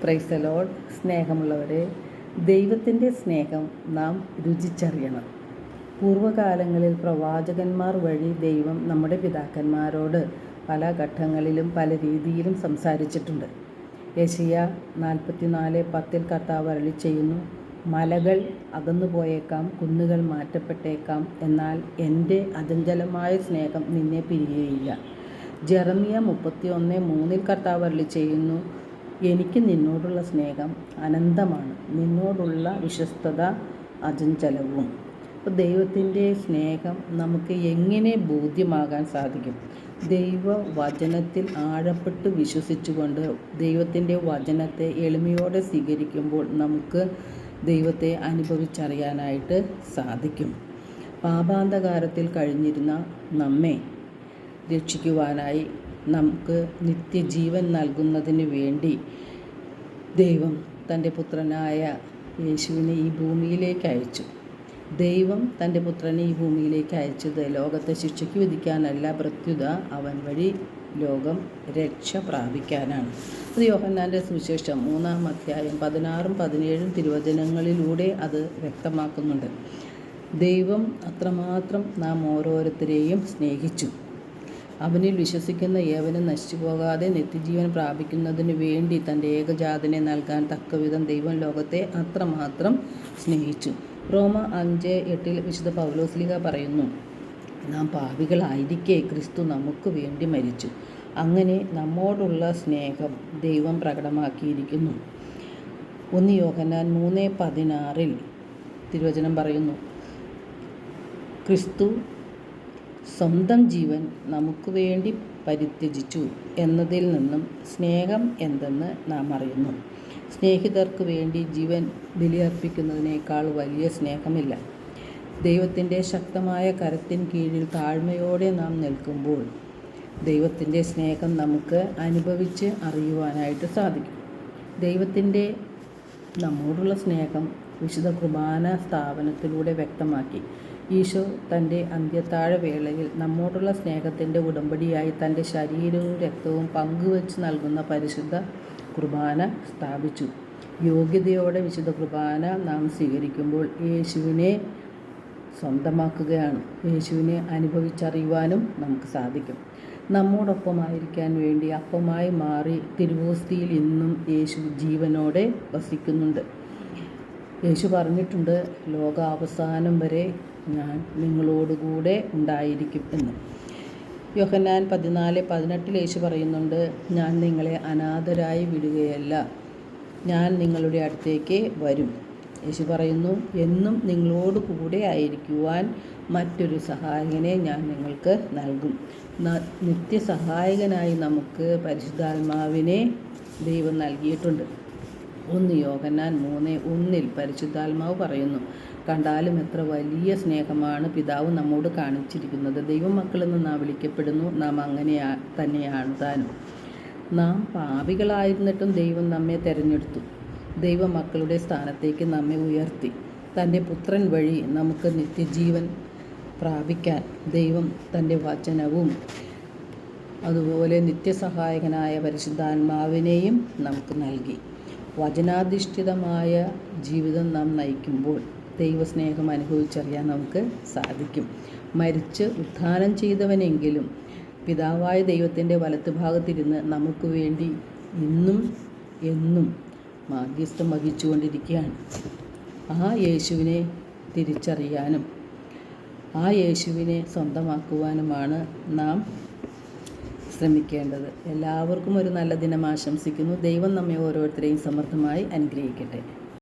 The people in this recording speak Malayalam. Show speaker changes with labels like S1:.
S1: Praise the Lord. സ്നേഹമുള്ളവരെ, ദൈവത്തിൻ്റെ സ്നേഹം നാം രുചിച്ചറിയണം. പൂർവ്വകാലങ്ങളിൽ പ്രവാചകന്മാർ വഴി ദൈവം നമ്മുടെ പിതാക്കന്മാരോട് പല ഘട്ടങ്ങളിലും പല രീതിയിലും സംസാരിച്ചിട്ടുണ്ട്. യെശയ്യാ 44:10 കർത്താവ് അരുളിച്ചെയ്യുന്നു, മലകൾ അകന്നു പോയേക്കാം, കുന്നുകൾ മാറ്റപ്പെട്ടേക്കാം, എന്നാൽ എൻ്റെ അചഞ്ചലമായ സ്നേഹം നിന്നെ പിരിയുകയില്ല. ജെറമിയ 31:3 കർത്താവ് അരുളിച്ചെയ്യുന്നു, എനിക്ക് നിന്നോടുള്ള സ്നേഹം അനന്തമാണ്, നിന്നോടുള്ള വിശ്വസ്തത അചഞ്ചലവും. അപ്പോൾ ദൈവത്തിൻ്റെ സ്നേഹം നമുക്ക് എങ്ങനെ ബോധ്യമാകാൻ സാധിക്കും? ദൈവവചനത്തിൽ ആഴപ്പെട്ട് വിശ്വസിച്ചുകൊണ്ട് ദൈവത്തിൻ്റെ വചനത്തെ എളിമയോടെ സ്വീകരിക്കുമ്പോൾ നമുക്ക് ദൈവത്തെ അനുഭവിച്ചറിയാനായിട്ട് സാധിക്കും. പാപാന്ധകാരത്തിൽ കഴിഞ്ഞിരുന്ന നമ്മെ രക്ഷിക്കുവാനായി നമുക്ക് നിത്യജീവൻ നൽകുന്നതിന് വേണ്ടി ദൈവം തൻ്റെ പുത്രനായ യേശുവിനെ ഈ ഭൂമിയിലേക്ക് അയച്ചു. ദൈവം തൻ്റെ പുത്രനെ ഈ ഭൂമിയിലേക്ക് അയച്ചത് ലോകത്തെ ശിക്ഷയ്ക്ക് വിധിക്കാനല്ല, പ്രത്യുത അവൻ വഴി ലോകം രക്ഷ പ്രാപിക്കാനാണ്. അത് യോഹന്നാൻ്റെ സുവിശേഷം 3:16-17 തിരുവചനങ്ങളിലൂടെ അത് വ്യക്തമാക്കുന്നുണ്ട്. ദൈവം അത്രമാത്രം നാം ഓരോരുത്തരെയും സ്നേഹിച്ചു. അവനിൽ വിശ്വസിക്കുന്ന ഏവനും നശിച്ചു പോകാതെ നിത്യജീവൻ പ്രാപിക്കുന്നതിന് വേണ്ടി തൻ്റെ ഏകജാതനെ നൽകാൻ തക്കവിധം ദൈവം ലോകത്തെ അത്രമാത്രം സ്നേഹിച്ചു. റോമ 5:8 വിശുദ്ധ പൗലോസ്ലീഹ പറയുന്നു, നാം പാപികളായിരിക്കെ ക്രിസ്തു നമുക്ക് വേണ്ടി മരിച്ചു. അങ്ങനെ നമ്മോടുള്ള സ്നേഹം ദൈവം പ്രകടമാക്കിയിരിക്കുന്നു. 1 യോഹന്നാൻ 3:16 തിരുവചനം പറയുന്നു, ക്രിസ്തു സ്വന്തം ജീവൻ നമുക്ക് വേണ്ടി പരിത്യജിച്ചു എന്നതിൽ നിന്നും സ്നേഹം എന്തെന്ന് നാം അറിയുന്നു. സ്നേഹിതർക്ക് വേണ്ടി ജീവൻ ബലിയർപ്പിക്കുന്നതിനേക്കാൾ വലിയ സ്നേഹമില്ല. ദൈവത്തിൻ്റെ ശക്തമായ കരത്തിൻ കീഴിൽ താഴ്മയോടെ നാം നിൽക്കുമ്പോൾ ദൈവത്തിൻ്റെ സ്നേഹം നമുക്ക് അനുഭവിച്ച് അറിയുവാനായിട്ട് സാധിക്കും. ദൈവത്തിൻ്റെ നമ്മോടുള്ള സ്നേഹം വിശുദ്ധ കുർബാന സ്ഥാപനത്തിലൂടെ വ്യക്തമാക്കി. ഈശോ തൻ്റെ അന്ത്യത്താഴ വേളയിൽ നമ്മോടുള്ള സ്നേഹത്തിൻ്റെ ഉടമ്പടിയായി തൻ്റെ ശരീരവും രക്തവും പങ്കുവച്ച് നൽകുന്ന പരിശുദ്ധ കുർബാന സ്ഥാപിച്ചു. യോഗ്യതയോടെ വിശുദ്ധ കുർബാന നാം സ്വീകരിക്കുമ്പോൾ യേശുവിനെ സ്വന്തമാക്കുകയാണ്. യേശുവിനെ അനുഭവിച്ചറിയുവാനും നമുക്ക് സാധിക്കും. നമ്മോടൊപ്പമായിരിക്കാൻ വേണ്ടി അപ്പമായി മാറി തിരുവോസ്തിയിൽ ഇന്നും യേശു ജീവനോടെ വസിക്കുന്നുണ്ട്. യേശു പറഞ്ഞിട്ടുണ്ട്, ലോകാവസാനം വരെ ഞാൻ നിങ്ങളോടുകൂടെ ഉണ്ടായിരിക്കും എന്ന്. യോഹന്നാൻ 14:18 യേശു പറയുന്നുണ്ട്, ഞാൻ നിങ്ങളെ അനാഥരായി വിടുകയല്ല, ഞാൻ നിങ്ങളുടെ അടുത്തേക്ക് വരും. യേശു പറയുന്നു, എന്നും നിങ്ങളോട് കൂടെ ആയിരിക്കുവാൻ മറ്റൊരു സഹായകനെ ഞാൻ നിങ്ങൾക്ക് നൽകും. നിത്യസഹായകനായി നമുക്ക് പരിശുദ്ധാത്മാവിനെ ദൈവം നൽകിയിട്ടുണ്ട്. 1 യോഹന്നാൻ 3:1 പരിശുദ്ധാത്മാവ് പറയുന്നു, കണ്ടാലും എത്ര വലിയ സ്നേഹമാണ് പിതാവ് നമ്മോട് കാണിച്ചിരിക്കുന്നത്. ദൈവമക്കളെന്ന് നാം വിളിക്കപ്പെടുന്നു, നാം അങ്ങനെ തന്നെയാണ് താനും. നാം പാപികളായിരുന്നിട്ടും ദൈവം നമ്മെ തിരഞ്ഞെടുത്തു. ദൈവമക്കളുടെ സ്ഥാനത്തേക്ക് നമ്മെ ഉയർത്തി. തൻ്റെ പുത്രൻ വഴി നമുക്ക് നിത്യജീവൻ പ്രാപിക്കാൻ ദൈവം തൻ്റെ വചനവും അതുപോലെ നിത്യസഹായകനായ പരിശുദ്ധാത്മാവിനെയും നമുക്ക് നൽകി. വചനാധിഷ്ഠിതമായ ജീവിതം നാം നയിക്കുമ്പോൾ ദൈവസ്നേഹം അനുഭവിച്ചറിയാൻ നമുക്ക് സാധിക്കും. മരിച്ച് ഉത്ഥാനം ചെയ്തവനെങ്കിലും പിതാവായ ദൈവത്തിൻ്റെ വലത്തുഭാഗത്തിരുന്ന് നമുക്ക് വേണ്ടി ഇന്നും എന്നും മാധ്യസ്ഥം വഹിച്ചുകൊണ്ടിരിക്കുകയാണ്. ആ യേശുവിനെ തിരിച്ചറിയാനും ആ യേശുവിനെ സ്വന്തമാക്കുവാനുമാണ് നാം ശ്രമിക്കേണ്ടത്. എല്ലാവർക്കും ഒരു നല്ല ദിനം ആശംസിക്കുന്നു. ദൈവം നമ്മെ ഓരോരുത്തരെയും സമൃദ്ധമായി അനുഗ്രഹിക്കട്ടെ.